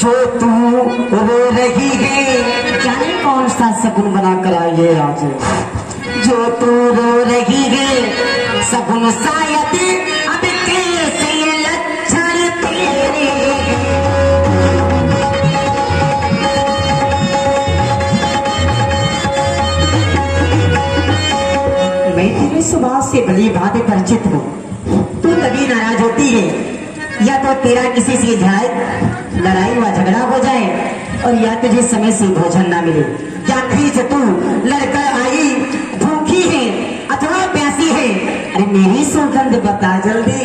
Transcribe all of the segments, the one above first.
जो तू रो रही है, जाने कौन सा सगुन बना कर आई है आज। जो तू रो रही है सगुन शायद अब कैसे लक्षण तेरे। मैं तेरे स्वभाव से भली भांति परिचित हूँ। तू कभी नाराज होती है या तो तेरा किसी से लड़ाई व झगड़ा हो जाए और या तुझे समय से भोजन ना मिले, या कहीं से तू लड़कर आई भूखी है अथवा प्यासी है। अरे मेरी सुगंध बता जल्दी,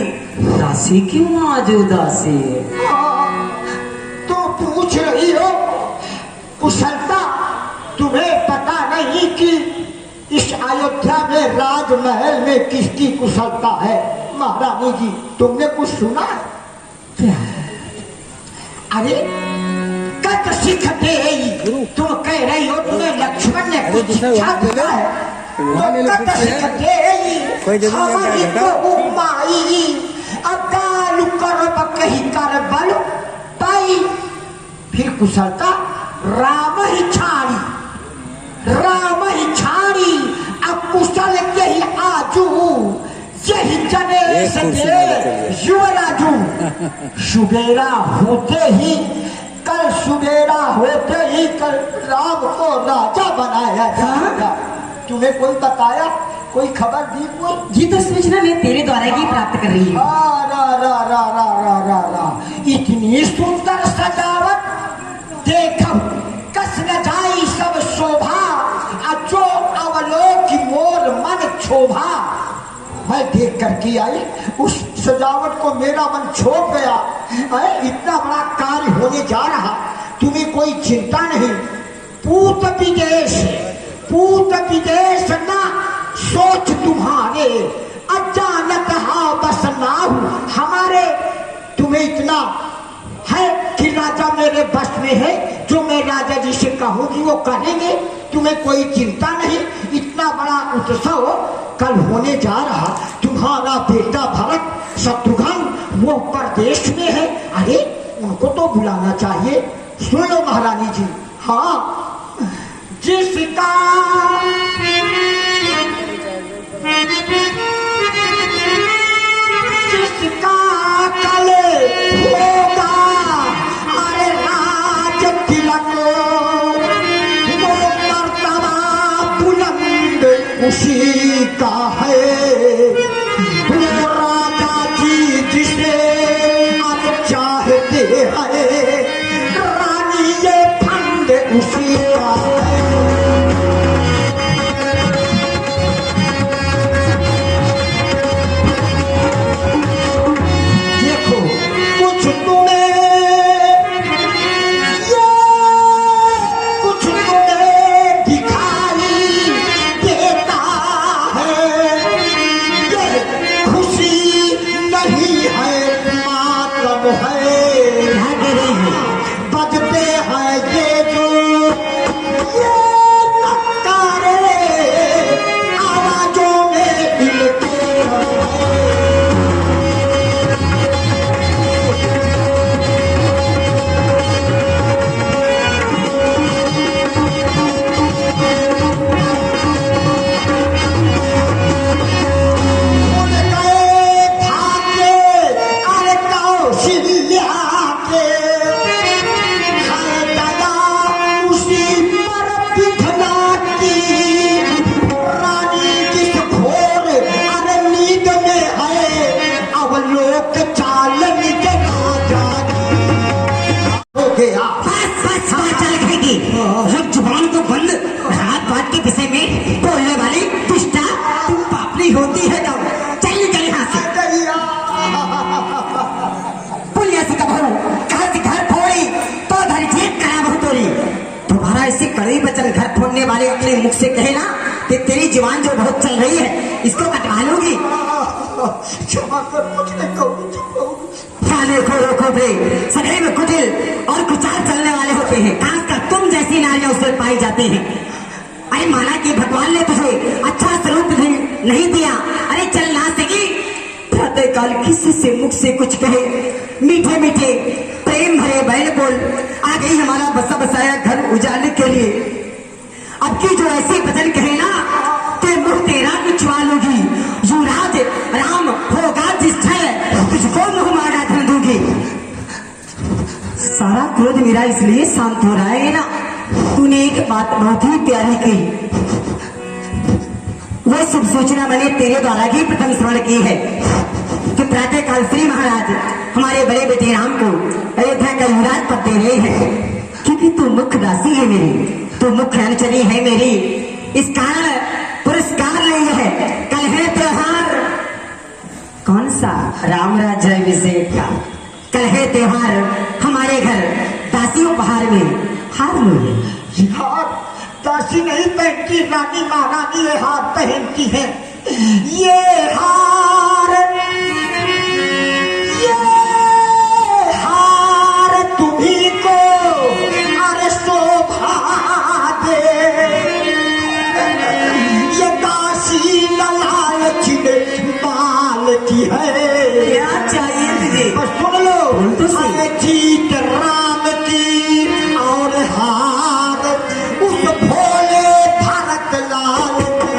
दासी क्यों आज उदासी है? तो पूछ रही हो कुशलता, तुम्हें पता नहीं कि इस अयोध्या में राजमहल में किसकी कुशलता है? महारानी जी, तुमने कुछ सुना है क्या? अरे कत सिखते तुम कह रही हो तुम्हें लक्ष्मण ने कुछ शिक्षा दिया है, तो कत सिखते हमारी तो माई अकाल करब कही कर बल पाई। फिर कुशलता राम ही छाड़ी, राम ही छाड़ी अब कुशल के ही आजू यही जने सके युवराजू। सुबेरा होते ही कल सुबेरा होते ही कल राम को राजा बनाया जाएगा। तुम्हें कोई बताया, कोई खबर दी? कोई जी तो सूचना मैं तेरे द्वारा ही प्राप्त कर रही हूँ। इतनी सुंदर सजावट देख कस न जाई सब शोभा, जो अवलोक मोर मन क्षोभा। मैं देख करके आई उस सजावट को, मेरा मन छोड़ गया। इतना बड़ा कार्य होने जा रहा, तुम्हें कोई चिंता नहीं। पूत विदेश ना सोच तुम्हारे, अचानक हाँ बस ना हमारे। तुम्हें इतना है कि राजा मेरे बस में है, जो मैं राजा जी से कहूंगी वो करेंगे। तुम्हें कोई चिंता नहीं। इतना बड़ा उत्सव कल होने जा रहा। तुम्हारा बेटा भरत शत्रुघ्न वो परदेश में है। अरे उनको तो बुलाना चाहिए। सुन लो महारानी जी। हाँ, जिसका कल होगा अरे राज तिलक, वो मर्तबा बुलंद उसी का है। वो राजा जी जिसे अब चाहते हैं, रानी ये फंद उसी का है। जुबान को बंद, हाथ बात के विषय में बोलने वाली दुष्टा तुम पापड़ी होती है। तो चल निकल यहाँ से। पुलिया से कब कहा से घर फोड़ी तो धरी जेब करा बहुत तोड़ी। तुम्हारा ऐसे कड़वी वचन घर फोड़ने वाले अपने मुख से कहे ना कि तेरी जुबान जो बहुत चल रही है इसको कटवा लूंगी। सदैव कुटिल और कुचाल चलने वाले होते हैं। खास कर तुम जैसी नारियां उसमें पाई जाती हैं। अरे माना कि भगवान ने तुझे अच्छा स्वरूप नहीं दिया। अरे चल ना सकी प्रातः काल किसी से मुख से कुछ कहे, मीठे मीठे प्रेम भरे बैल बोल आ गई हमारा बसा बसाया घर उजाड़ने के लिए। अब की जो ऐसे वचन कहे ना ते मुंह तेरा कुछवा लूंगी। युवराज राम होगा जिस क्षण तुझको मुंह मारा धन दूंगी। सारा क्रोध मेरा इसलिए शांत हो रहा है ना, तूने एक बात बहुत ही प्यारी कही। वह शुभ सूचना मैंने तेरे द्वारा ही प्रथम श्रवण की है कि प्रातः काल श्री महाराज हमारे बड़े बेटे राम को अयोध्या का युवराज पद दे रहे हैं, क्योंकि तू मुख्य दासी है मेरी, तू मुख्य अनुचरी है मेरी। इस कारण पुरस्कार नहीं है, कल है त्योहार। कौन सा? राम राज्य अभिषेक का। कल है त्योहार, हमारे घर दासी उपहार में हार लोगे। यार दासी नहीं पहनती, रानी महारानी ये हार पहनती है। ये हार तुम्ही को अरे शोभा दे। ये दासी लालची माल की है। क्या चाहिए तुझे? बस सुन लो तो सही। अरे जीत राम की और हार उस भोले भारत लाल की।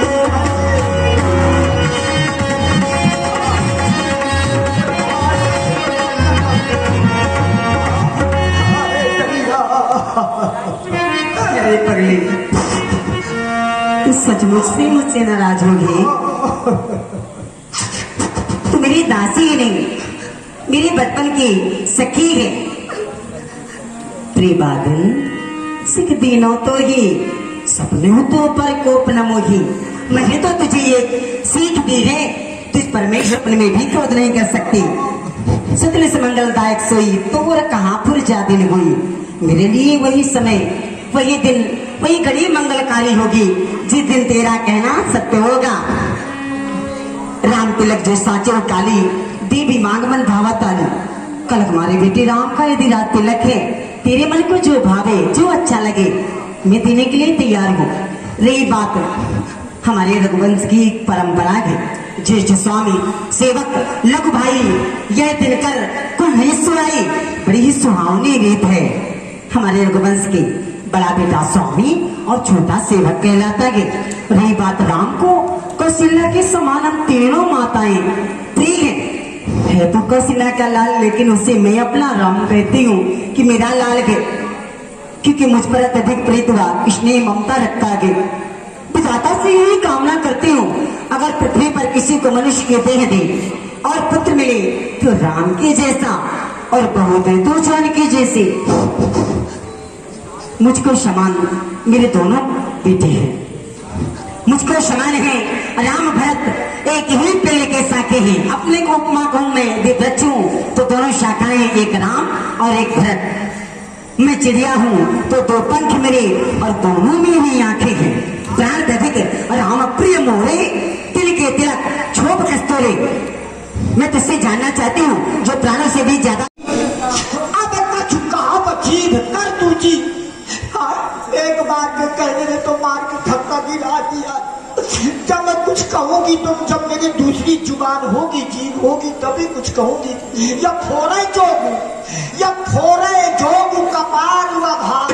अरे पगली, तू सचमुच से मुझसे नाराज होगी? तू मेरी दासी ही नहीं, मेरी बचपन की सखी है। प्रिय बादल सिख दिनों तो ही सपनों तो पर कोप न मोही। मैंने तो तुझे एक सीख दी है, तुझ परमेश्वर अपने में भी क्रोध नहीं कर सकती। सतल से मंगलदायक सोई तोर कहाँ फुर जा दिन हुई। मेरे लिए वही समय, वही दिन, वही घड़ी मंगलकारी होगी जिस दिन तेरा कहना सत्य होगा। राम तिलक जो साचे और काली देवी मांग मन भावा ताली। कल हमारे बेटे राम का यदि रात तिलक है, तेरे मन को जो भावे जो अच्छा लगे मैं देने के लिए तैयार हूँ। रही बात हमारे रघुवंश की परंपरा है, ज्येष्ठ स्वामी सेवक लघु भाई यह दिनकर कुल नहीं सुनाई, बड़ी ही सुहावनी रीत है हमारे रघुवंश की। बड़ा बेटा स्वामी और छोटा सेवक कहलाता है। रही बात राम को, कौशल्या के समान हम तीनों माताएं प्रिय है तो कौशल्या का लाल, लेकिन उसे मैं अपना राम कहती हूँ कि मेरा लाल है, क्योंकि मुझ पर अत्यधिक प्रीत हुआ, स्नेह ममता रखता है। विधाता से यही कामना करती हूँ, अगर पृथ्वी पर किसी को मनुष्य के देह दे और पुत्र मिले तो राम के जैसा, और बहू दे तो जानकी जैसी। मुझको समान मेरे दोनों बेटे हैं, मुझको समान है राम भरत एक ही पेड़ के शाखे हैं। अपने को उपमा कहूं मैं वृक्ष हूं तो दोनों शाखाएं एक राम और एक भरत। मैं चिड़िया हूं तो दो पंख मेरे और दोनों में ही आंखें हैं। प्राण दधिक राम प्रिय मोरे, तिल के तिलक छोप कस्तूरे। मैं तुझसे जानना चाहती हूँ जो प्राणों से भी ज्यादा। अब जीभ कर तू जी। एक बार के कहने ने तो मार के धक्का गिरा दिया। जब मैं कुछ कहूंगी तो जब मेरी दूसरी जुबान होगी, जीभ होगी, तभी कुछ कहूंगी। या फोरे जोगू, या फोरे जोगू कपार हुआ भाग।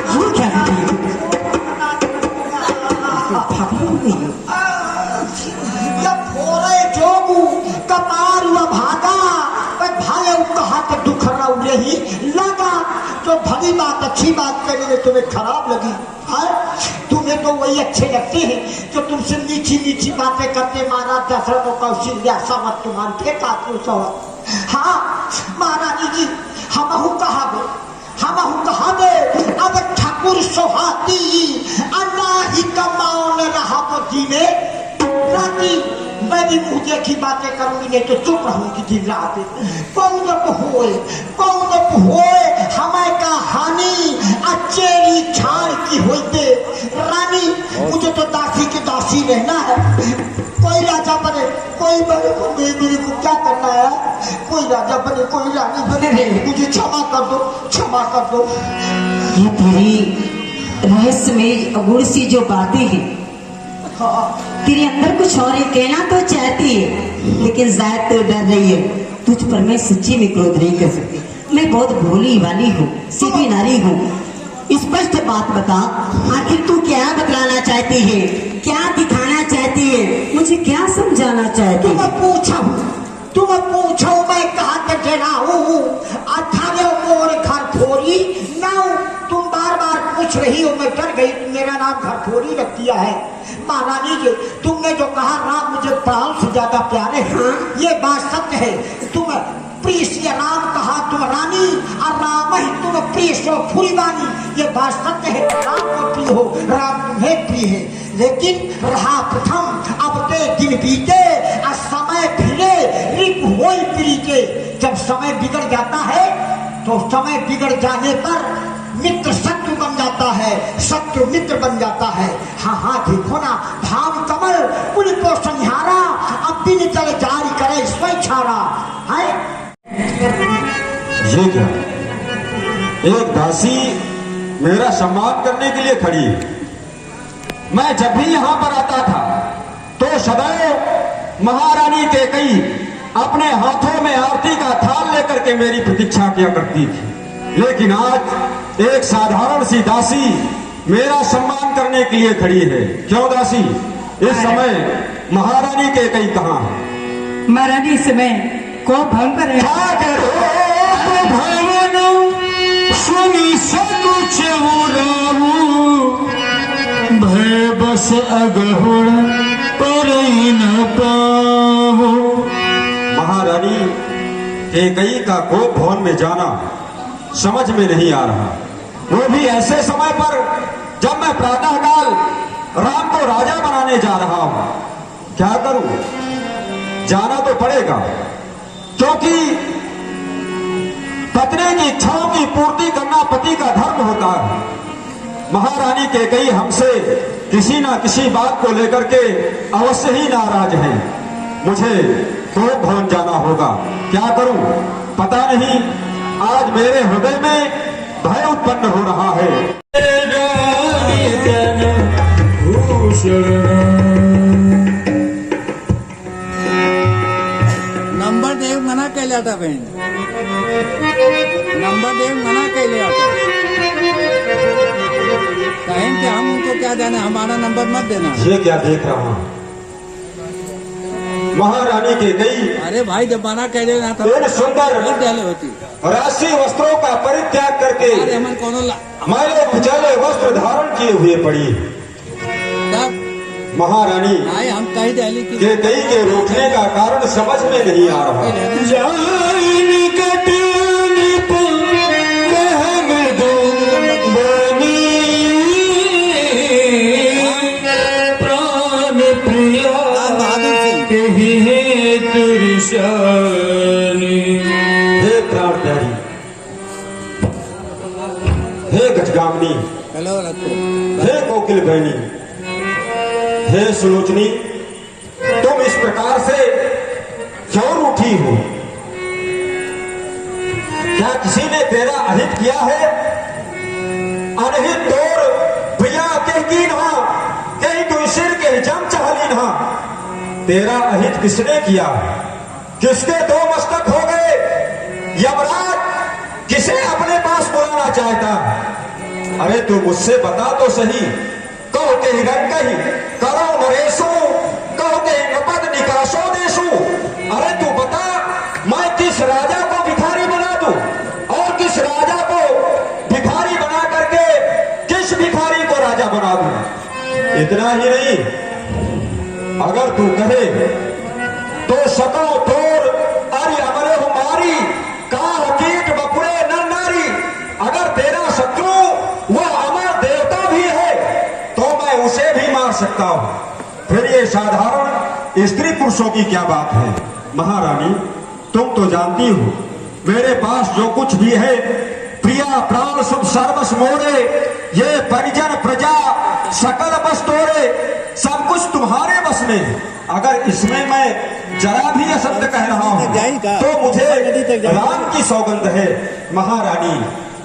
या फोरे जोगू कपार हुआ भागा। भाले कहा तो दुख रही लगा। तो भली बात अच्छी बात करेंगे तुम्हें खराब लगी है। तुम्हें तो वही अच्छे लगते हैं जो तुमसे मीठी मीठी बातें करते। महाराज दशरथ और कौशल्या समझ तुम्हारे थे कातु सवत। हाँ महारानी जी हमहू कहा दे अब ठाकुर सोहाती अन्ना ही कमाओ न रहा तो जीने राती। मैं भी मुझे की बातें करूंगी नहीं तो चुप रहूंगी दिन रात। पौनप होए हमें का हानि अचेरी छाड़ की होते रानी। मुझे तो दासी की दासी रहना है। कोई राजा बने, कोई बने, मेरे को क्या करना है। कोई राजा बने, कोई रानी बने, मुझे क्षमा कर दो। ये तेरी रहस्यमय अगुण सी जो बातें हैं, तेरे अंदर कुछ और ही कहना तो चाहती है, लेकिन जायद तो डर रही है। तुझ पर मैं सच्ची में क्रोध नहीं कर सकती। मैं बहुत भोली वाली हूँ, सीधी नारी हूँ। स्पष्ट बात बता, आखिर तू क्या बतलाना चाहती है, क्या दिखाना चाहती है, मुझे क्या समझाना चाहती है? तुम पूछो मैं कहाँ के जना हूँ, अठारे मोर घर थोड़ी नाउ। तुम बार बार पूछ रही हो, मैं डर गई। मेरा नाम घर थोड़ी रख दिया है। महारानी जी, तुमने जो कहा राम मुझे प्राण से ज्यादा प्यारे हैं, ये बात सत्य है। तुम प्रिय से राम कहा तुम रानी, और राम ही तुम प्रिय सो फूलवानी, ये बात सत्य है। राम को प्रिय हो, राम तुम्हें प्रिय है। लेकिन रहा प्रथम, अब ते दिन बीते और समय फिरे, रिप होई प्रीते। जब समय बिगड़ जाता है तो समय बिगड़ जाने पर मित्र शत्रु बन जाता है, शत्रु मित्र बन जाता है। हाँ हाँ देखो ना, भाव कमल कुल को संहारा, अब दिन चल जारी करे स्वयं छारा है। ये क्या, एक दासी मेरा सम्मान करने के लिए खड़ी है। मैं जब भी यहां पर आता था तो सदैव महारानी कैकेयी अपने हाथों में आरती का थाल लेकर के मेरी प्रतीक्षा किया करती थी। लेकिन आज एक साधारण सी दासी मेरा सम्मान करने के लिए खड़ी है। क्यों दासी, इस समय महारानी कैकेयी कहाँ है? महारानी इस समय को भंग पर है। सुनी सकुच भय बस अगहुड़ पर न पाओ। महारानी कैकेयी का गोप भवन में जाना समझ में नहीं आ रहा, वो भी ऐसे समय पर जब मैं प्रातःकाल राम को राजा बनाने जा रहा हूं। क्या करूं, जाना तो पड़ेगा, क्योंकि पत्नी की इच्छाओं की पूर्ति करना पति का धर्म होता है। महारानी कैकेयी हमसे किसी ना किसी बात को लेकर के अवश्य ही नाराज है। मुझे गोप भवन जाना होगा। क्या करूं, पता नहीं, आज मेरे हृदय में भय उत्पन्न हो रहा है। नंबर देव मना केले आता बहन, नंबर देव मना केले आता बहन कि हम उनको क्या देना, हमारा नंबर मत देना। ये क्या देख रहा हूं, महारानी कैकेयी अरे भाई जब मना केले ना था इन सुंदर देले होती। राशि वस्त्रों का परित्याग करके अरे मन कोनो मैले कुचले वस्त्र धारण किए हुए पड़ी। तब महारानी भाई हम कही देली कि कैकेयी के रोकने का कारण समझ में नहीं आ रहा। हे प्राण प्यारी, हे गजगामिनी, हेलो रखो हे कोकिल बहनी, हे सुलोचनी, तुम इस प्रकार से क्यों रूठी हो? क्या किसी ने तेरा अहित किया है? अनहित तोर भैया कह की ना, कहीं तू सिर के जम चाहली ना। तेरा अहित किसने किया? किसके दो मस्तक हो गए? यमराज किसे अपने पास बुलाना चाहता? अरे तू मुझसे बता तो सही। कहो के हिरण कही करो नरेशो, कहो के नपद निकाशो देशो। अरे तू बता, मैं किस राजा को भिखारी बना दूं और किस राजा को भिखारी बना करके किस भिखारी को राजा बना दूं? इतना ही नहीं, अगर तू कहे तो सको तोर अरे अमरे हमारी काह कीट बपुरे नर नारी। अगर तेरा शत्रु वह अमर देवता भी है तो मैं उसे भी मार सकता हूं। फिर ये साधारण स्त्री पुरुषों की क्या बात है? महारानी तुम तो जानती हो मेरे पास जो कुछ भी है, प्रिया प्राण शुभ सर्वस मोरे, ये परिजन प्रजा सकल बस तोरे, सब कुछ तुम्हारे बस में है। अगर इसमें मैं जरा भी असत्य कह रहा हूं तो मुझे राम की सौगंध है। महारानी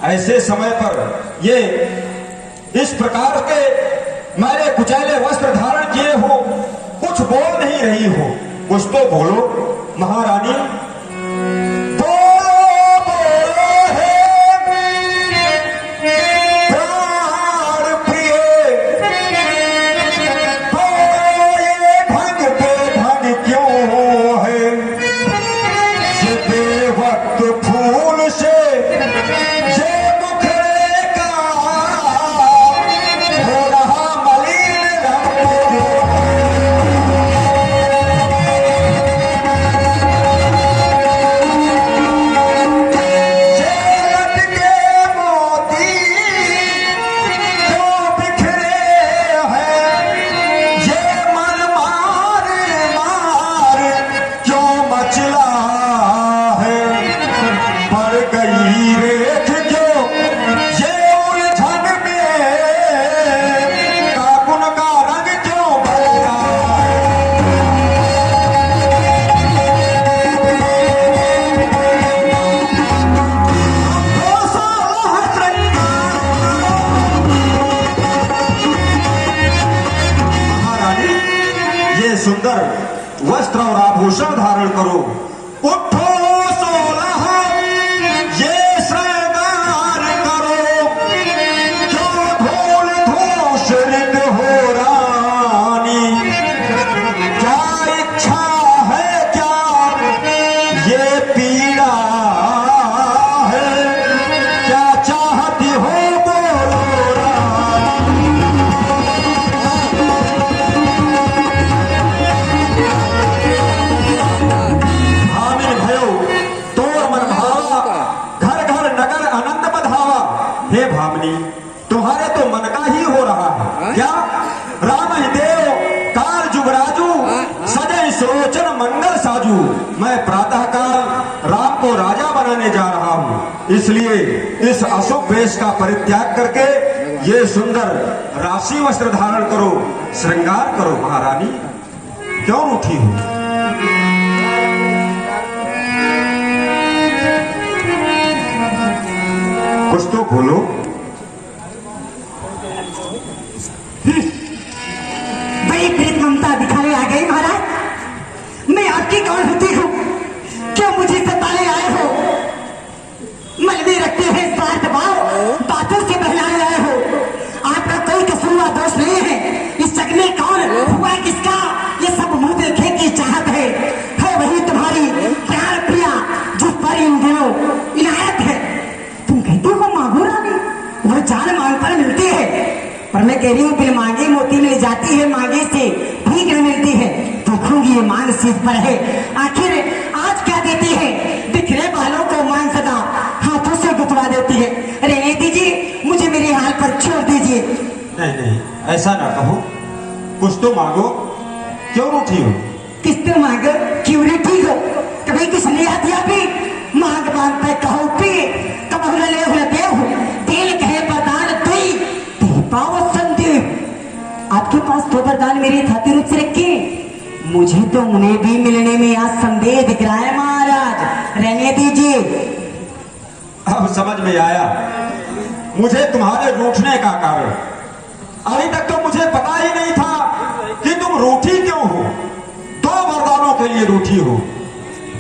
ऐसे समय पर ये इस प्रकार के मैंने कुचैले वस्त्र धारण किए हो, कुछ बोल नहीं रही हो, कुछ तो बोलो महारानी। बोलो बोलो सुंदर वस्त्र और आभूषण धारण करो। उठो 16 ये श्रृंगार करो, क्यों धूल धूसरित हो रानी। क्या इच्छा है क्या ये पीड़ा है, क्या चाहती हो बोलो रानी। भामिन भयो तोर मन भावा, घर घर नगर आनंद बधावा। हे भामिनी, तुम्हारे तो मन का ही हो रहा है क्या। राम ही देव काल जुगराजू, सजय सुलोचन मंगल साजू। मैं प्रातः काल राम को राजा बनाने जा रहा हूँ, इसलिए इस अशुभ वेश का परित्याग करके ये सुंदर राशि वस्त्र धारण करो, श्रृंगार करो। महारानी क्यों उठी हो? कुछ तो बोलो। बड़ी प्रीत ममता दिखाने आ गई महाराज। मैं आपकी कौन होती हूँ, क्यों मुझे सताने आए हो। मन में रखते हुए स्वार्थ भाव बातों से बहलाए आए हो। आपका कोई कसूर व दोष नहीं है। इस जग में कौन हुआ किसका, ये सब मुंह देखे की चाहत है वही तुम्हारी प्यार प्रिया, जिस पर इन दिनों इनायत है। तुम कहती हो मांगो रानी, वो जान मांग पर मिलती है, पर मैं कह रही हूँ बिन मांगे मोती मिल जाती है, मांगे से भीख न मिलती है। देखूंगी ये मांग सीध पर है, आखिर आज क्या देती है। बिखरे बालों को मांग सदा हाथों से गुथवा देती है। रहने दीजिए, मुझे मेरे हाल पर छोड़ दीजिए। नहीं नहीं, ऐसा ना कहो, कुछ तो मांगो। क्यों उठी हो? किस तो मांग, क्यों नहीं ठीक हो। कभी किसने याद दिया भी मांग मांग पे कहो पी, कब ले हुए देव तेल कहे प्रदान दुई पाओ संदेव। आपके पास तो वरदान मेरे खातिर रूप से रखे, मुझे तो उन्हें भी मिलने में आज संदेह दिख रहा है महाराज। रहने दीजिए। अब समझ में आया मुझे तुम्हारे रूठने का कारण। अभी तक तो मुझे पता ही नहीं था कि तुम रूठी क्यों हो। 2 वरदानों के लिए रूठी हो।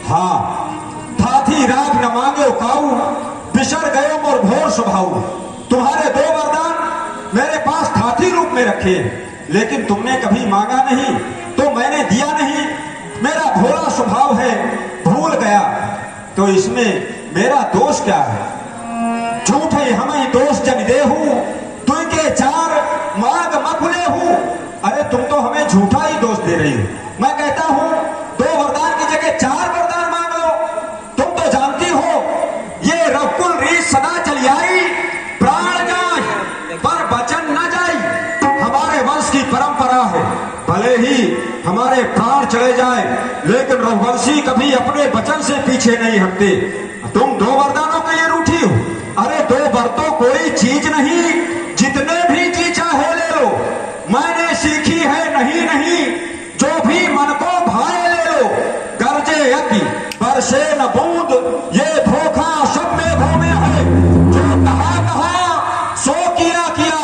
हाँ, थाथी राग न मांगे काऊ, बिसर गयो मोर भोर स्वभाव। तुम्हारे 2 वरदान मेरे पास थाथी रूप में रखे, लेकिन तुमने कभी मांगा नहीं तो मैंने दिया नहीं। मेरा भोला स्वभाव है, भूल गया तो इसमें मेरा दोष क्या है। झूठे हमें दोष जन देहू, तुम के 4 मांग मकुले हूँ। अरे तुम तो हमें झूठा ही दोष दे रही हो। मैं कहता हूँ 2 वरदान की जगह 4 वरदान मांग लो। तुम तो जानती हो ये रघुकुल रीत सदा चली आई, प्राण जाए पर वचन न जाई। हमारे वंश की परंपरा है, भले ही हमारे प्राण चले जाए लेकिन रघुवंशी कभी अपने वचन से पीछे नहीं हटते। तुम 2 वरदानों के लिए रूठी हो। अरे 2 वर तो कोई चीज नहीं, जितने भी जी चाहे ले लो। मैंने सीखी है नहीं नहीं, जो भी मन को भाए ले लो। गर्जे यज्ञ बरसे न बूंद, ये धोखा सब में भूमि है। जो कहा सो किया किया,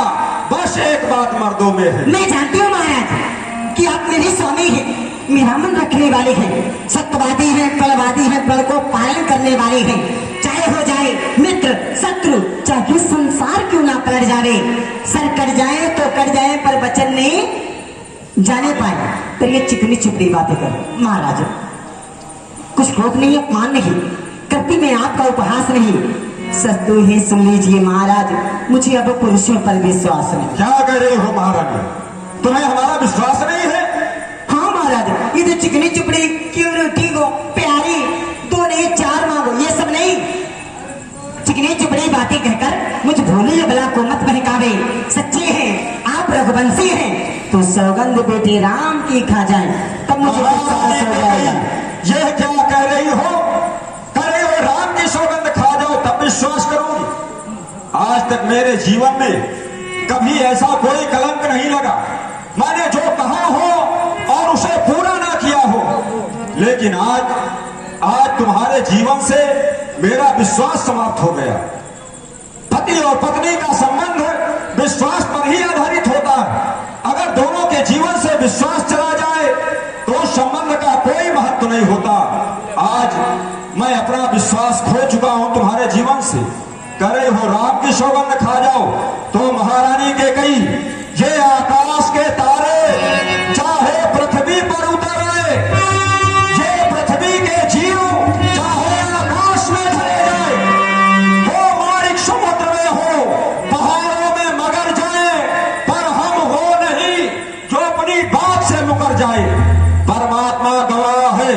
बस एक बात मर्दों में है। मैं जानती हूँ महाराज कि आप मेरे स्वामी हैं, मेरा मन रखने वाले हैं, सत्यवादी हैं, बलवादी हैं, बल को पालन करने वाले हैं। चाहे हो जाए मित्र शत्रु, चाहे संसार क्यों ना पलट जाए। सर कट जाए तो कट जाए, पर वचन नहीं जाने पाए। पर ये चिकनी चुपड़ी बातें कर महाराज, कुछ क्रोध नहीं, अपमान नहीं करती, मैं आपका उपहास नहीं। सच तो ही सुन लीजिए महाराज, मुझे अब पुरुषों पर विश्वास नहीं। क्या कह रहे हो महारानी, तुम्हें हमारा विश्वास नहीं है? हाँ महाराज, ये तो चिकनी चुपड़ी क्यों रोटी को प्यारी 2 नहीं 4 मांगो, ये सब नहीं। चिकनी चुपड़ी बातें कहकर मुझ भोले बला को मत बहकावे। सच्चे हैं आप, रघुवंशी हैं, तो सौगंध बेटे राम की खा जाए, तब मुझे विश्वास हो जाएगा। यह क्या कह रही हो? करे हो राम की सौगंध खा जाओ तब विश्वास करूंगी। आज तक मेरे जीवन में कभी ऐसा कोई कलंक नहीं लगा। मैंने जो कहा हो और उसे पूरा ना किया हो, लेकिन आज तुम्हारे जीवन से मेरा विश्वास समाप्त हो गया। पति और पत्नी का संबंध विश्वास पर ही आधारित होता है। अगर दोनों के जीवन से विश्वास चला जाए तो सौगंध खा जाओ तो महारानी के कई ये आकाश के तारे चाहे पृथ्वी पर उतरे, ये पृथ्वी के जीव चाहे आकाश में चले जाए, वो मारिक समुद्र में हो, पहाड़ों में मगर जाए, पर हम हो नहीं जो अपनी बात से मुकर जाए। परमात्मा गवाह है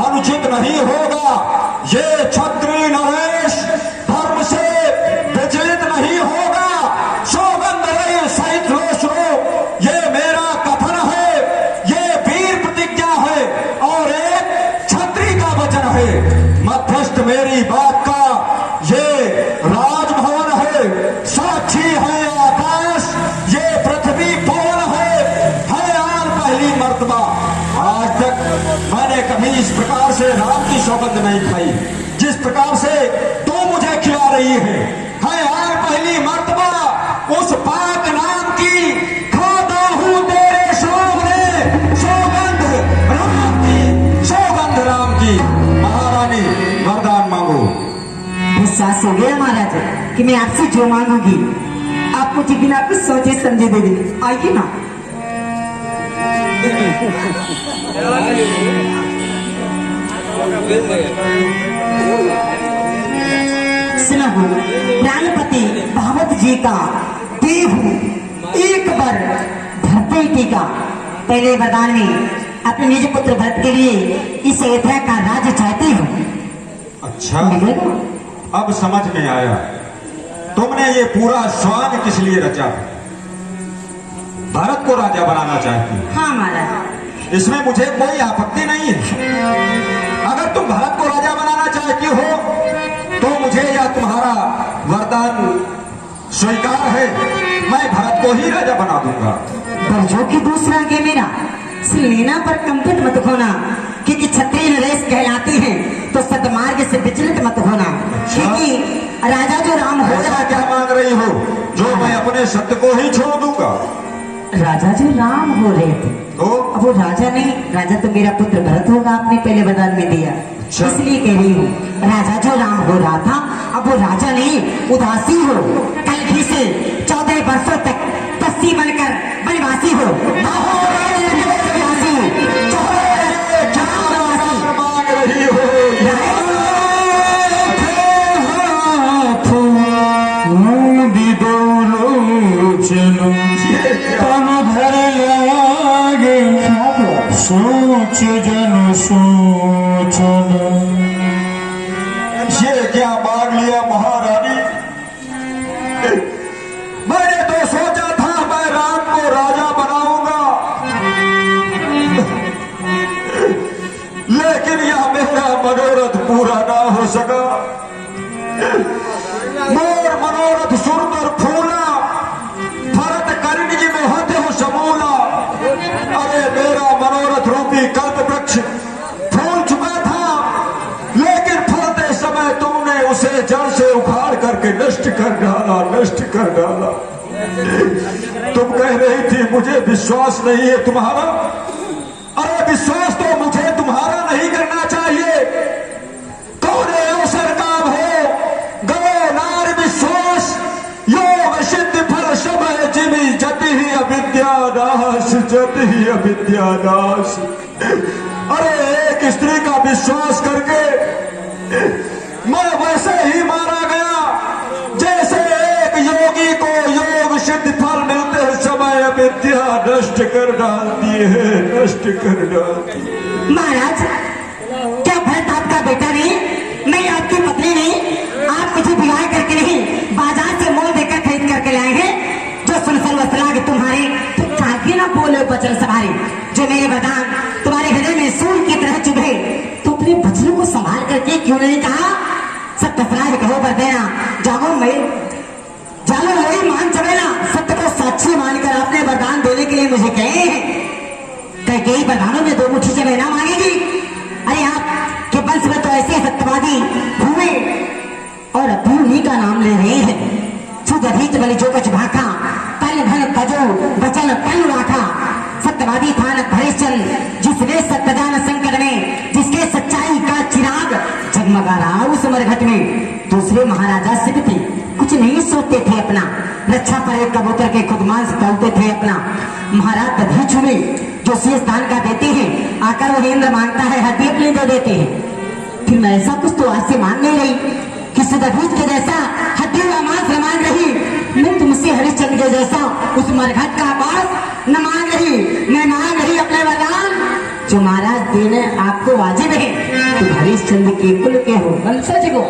अनुचित नहीं होगा, ये क्षत्रिय नरेश धर्म से विचलित नहीं होगा। सौगंध रहे सहित लो सुनो, ये मेरा कथन है, ये वीर प्रतिज्ञा है और एक क्षत्रिय का वचन है। मध्यस्थ मेरी बात का ये राजभवन है, साक्षी है आकाश, ये पृथ्वी पवन है आन पहली मर्तबा। आज तक मैंने कभी इस प्रकार से राम की सौगंध नहीं खाई जिस प्रकार से तू मुझे खिला रही है आन पहली मर्तबा। उस पाक नाम की खाता हूं तेरे सामने सौगंध राम की, सौगंध राम की। महारानी वरदान मांगो। विश्वास हो गया महाराज कि मैं आपसे जो मांगूंगी आप मुझे बिना कुछ सोचे समझे दे देंगे। आइए ना। सुना हूँ प्राणपति भावत जी का देव हूँ, एक बार धरते ही टीका। पहले वरदान में अपने निज पुत्र भरत के लिए इस अयोध्या का राज्य चाहती हूँ। अच्छा, मिलेगा? अब समझ में आया तुमने ये पूरा स्वांग किस लिए रचा। भारत को राजा बनाना चाहती हो। हाँ महाराज। इसमें मुझे कोई आपत्ति नहीं है। अगर तुम भारत को राजा बनाना चाहती हो तो मुझे यह तुम्हारा वरदान स्वीकार है, मैं भारत को ही राजा बना दूंगा। पर जो कि दूसरा आगे मेरा लेना पर कंपित मत होना, क्योंकि क्षत्रिय नरेश कहलाती हैं तो सदमार्ग से विचलित मत होना। क्योंकि राजा जो राम हो ऐसा क्या मांग रही हो जो मैं अपने सत्य को ही छोड़ दूंगा। राजा जो राम हो रहे थे तो अब वो राजा नहीं, राजा तो मेरा पुत्र भरत होगा, आपने पहले वरदान में दिया। अच्छा। इसलिए कह रही हूँ राजा जो राम हो रहा था अब वो राजा नहीं उदासी हो। कल भी से 14 वर्षों तक पस्सी बनकर वनवासी हो। मांग रही हो सोच जन सोचन। ये क्या मांग लिया महारानी। मैंने तो सोचा था मैं राम को राजा बनाऊंगा, लेकिन यह मेरा मनोरथ पूरा ना हो सका। मोर मनोरथ सुरतर फूला, भरत कर्ण जी में होते हो समूला। अरे मेरा मनोरथ रूपी कल्प वृक्ष फूल चुका था, लेकिन फलते समय तुमने उसे जड़ से उखाड़ करके नष्ट कर डाला, नष्ट कर डाला। तुम कह रही थी मुझे विश्वास नहीं है तुम्हारा। अरे विश्वास तो मुझे तुम्हारा नहीं करना चाहिए। कौन अवसर काम हो गए नार विश्वास, योग सिद्ध फल सब है जिमी जति ही अविद्यानाश, जति ही अविद्यानाश। अरे एक स्त्री का विश्वास करके मैं वैसे ही मारा गया जैसे एक योगी को योग सिद्ध फल मिलते समय अविद्या नष्ट कर डालती है, नष्ट कर डालती है। महाराज क्या भरत आपका बेटा नहीं, मैं आपकी पत्नी नहीं, आप मुझे विवाह करके नहीं बाजार से मोल देकर खरीद करके लाए हैं। जो सुनसर वसला के तुम्हारे तो काफी ना बोले वचन सवारे, जो मेरे वरदान तुम्हारे हृदय में सूर्य की तरह चुभे, तो अपने वचनों को संभाल करके क्यों नहीं कहा सत्य फराज कहो पर देना, जागो मैं जालो लोई मान चढ़ेना। सत्य को साक्षी मानकर आपने वरदान देने के लिए मुझे कहे हैं। कई वरदानों में 2 मुट्ठी जब ना मांगेगी। अरे आप के वंश में तो ऐसे सत्यवादी हुए और अभी उन्हीं का नाम ले रहे हैं। सुधीत बलि जो कुछ भाखा, तन धन कजो बचन तन राखा। सत्यवादी था न भरेशचंद, जिसने सत्यदान संकट में, जिसके सच्चाई का चिराग जगमगा रहा उस मरघट में। दूसरे महाराजा सिद्ध थे कुछ नहीं सोचते थे अपना, रक्षा पर एक कबूतर के खुद मांस तोलते थे अपना। महाराज दधी चुने जो सी स्थान का देते हैं, आकर वो इंद्र मांगता है हड्डी अपनी दे देते हैं। फिर मैं ऐसा कुछ तो आज से मांग नहीं रही कि सुदभूत के जैसा हड्डी व मांस न मांग रही, मैं तुमसे हरिश्चंद्र के जैसा उस मरघट का बास न मांग रही, मैं मांग रही अपने वरदान जो महाराज देने आपको वाजिब है। तो हरिश्चंद्र के कुल के हो वंशज को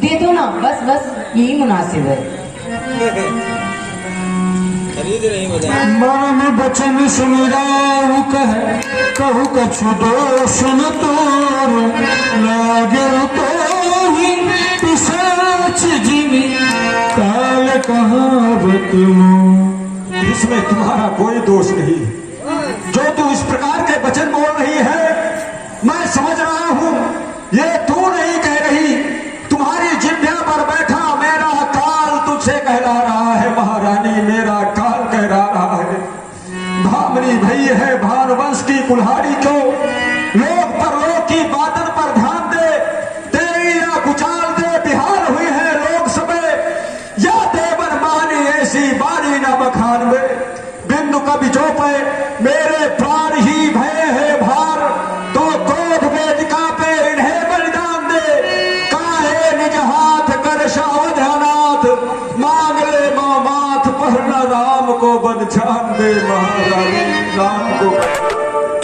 दे दो ना, बस बस यही मुनासिब है। खरीद रही बजा मन बचन सुमिराऊ कह कहू कछु दोष न तोर लागे तो ही पिशाच जिमी काल कहावत मोर। इसमें तुम्हारा कोई दोष नहीं। जो तू इस प्रकार के वचन बोल रही है, मैं समझ रहा हूं, ये तू नहीं कह रही, तुम्हारी जिह्वा पर बैठा मेरा काल तुझसे कहला रहा है। महारानी, मेरा काल कहला रहा है। भामनी भई है भानुवंश की कुल्हाड़ी को, लोग परलोक की बातन पर ध्यान दे, तेरी या कुचाल दे बिहार हुई है लोग सबे, या देवन मानी ऐसी बारी न बखान में। बिंदु कभी जो पे मेरे प्राण ही भय है भार, तो क्रोध वेदिका पे इन्हें बलिदान दे। काहे निज हाथ कर सावधानाथ, मांग ले मां माथ पर न राम को बन जान दे। महारानी राम को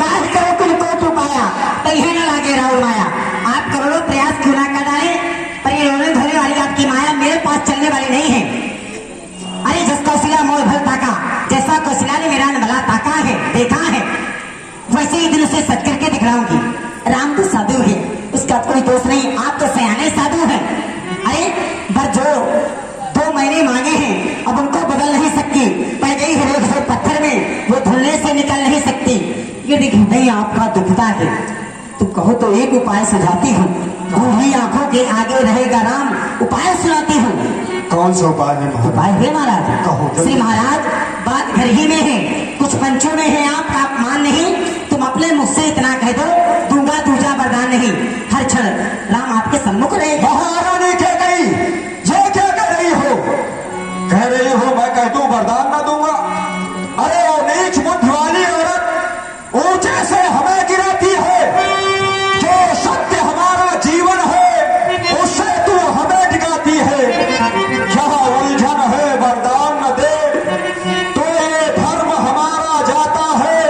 काज करो कुल को तू पाया, तैहे न लागे राहुल माया। आप करोड़ों प्रयास क्यों ना कर डाले, पर ये रोने धोने वाली आपकी माया मेरे पास चलने वाली नहीं है। अरे जिस कौशिला मोर भल ताका, जैसा कौशिला ने मेरा भला ताका है, देखा है, वैसे ही दिन उसे सच करके दिखलाऊंगी। राम तो साधु है, उसका कोई दोष नहीं, आप तो सयाने साधु हैं। अरे पर जो 2 महीने मांगे हैं, अब उनको बदल नहीं सकती, पड़ गई है रोज रोज पत्थर में, वो धुलने से निकल नहीं सकती। यदि हृदय आपका दुखता है तो कहो तो एक उपाय सुझाती हूँ, बूढ़ी आंखों के आगे रहेगा राम, उपाय सुनाती हूँ। कौन सा उपाय है महाराज? उपाय है महाराज, कहो जल्दी। श्री महाराज बात घर ही में है, कुछ पंचों में है, आप मान नहीं, तुम अपने मुख से इतना कह दो, दूंगा दूजा वरदान नहीं, हर क्षण राम आपके सम्मुख रहेगा। महारानी क्या गई, ये क्या कह रही हो? कह रही हो मैं कह दूं वरदान ना दूंगा? अरे वो नीच बुद्धि वाली औरत ऊंचे से हमें गिराती है, जो सत्य हमारा जीवन है उससे तू हमें डिगाती है। यहाँ उलझन है वरदान न दे, तो ये धर्म हमारा जाता है,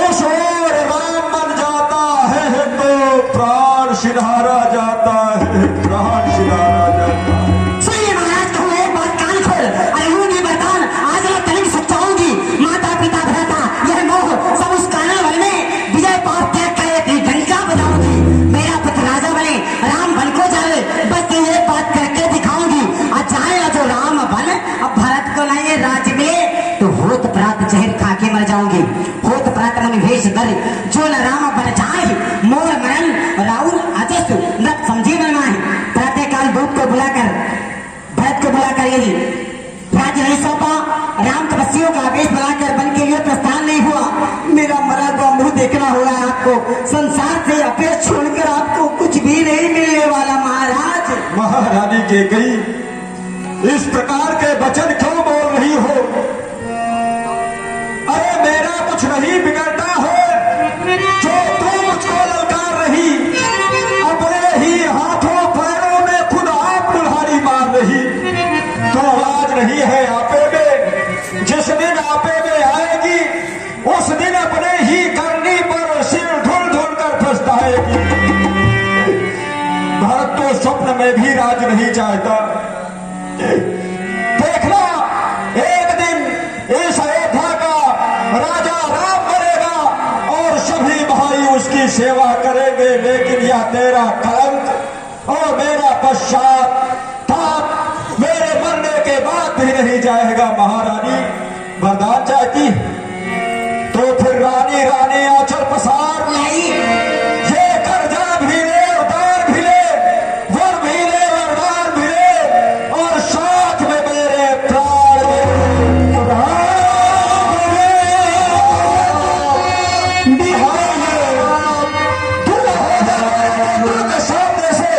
उस ओर राम बन जाता है, तो प्राण सिधारा जाता है, प्राण सिधारा जाता है। सुनिए महाराज, कहूँ एक बात कान खोल, अरे यूं नहीं वरदान आज मैं कलिंग सच्चाऊंगी। माता पिता भ्राता यह मोह सब उस कानावल में विजय पाप त्याग कर एक डंका बजाऊंगी। मेरा पुत्र राजा बने, राम बन को जाए, बस ये बात करके दिखाऊंगी। आज जाएगा जो राम बन, अब भारत को लाइए राज मिले, तो होत प्रात जहर खा के मर जाऊंगी। होत प्रात मन भेष धर, जो न राम बन जाए, मोर मरण राउर अजस नृप समझी बनवाए। प्रातः काल दूत को बुलाकर, भरत को बुलाकर यही राज्य नहीं सौंपा, राम तपस्वियों का आवेश बनाकर वन के लिए प्रस्थान नहीं हुआ। मेरा मरा हुआ मुंह देखना होगा आपको, संसार से अपेक्षा छोड़कर आपको कुछ भी नहीं मिलने वाला। महाराज महारानी के गई, इस प्रकार के वचन क्यों बोल रही हो? अरे मेरा कुछ नहीं बिगड़ता है, जो तू मुझको ललकार रही, अपने ही हाथों पैरों में खुद आप कुल्हाड़ी मार रही। तो आज नहीं है आपे में, जिस दिन आपे में आएगी उस दिन अपने ही करनी पर सिर धुल धुल कर पछताएगी। भरत तो स्वप्न में भी राज नहीं चाहता। देखना एक दिन इस अयोध्या का राजा राम बनेगा और सभी भाई उसकी सेवा करेंगे, लेकिन यह तेरा कलंक और मेरा पश्चाताप मेरे मरने के बाद भी नहीं जाएगा। महारानी वरदान चाहती तो फिर रानी रानी आंचल पसार नहीं, ये कर्जा भी ले, उतार भी ले, वर भी ले, वरदान भी ले, और साथ में मेरे प्राण सामने से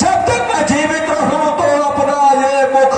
जब तक मैं जीवित रहूं तो अपना ये मुख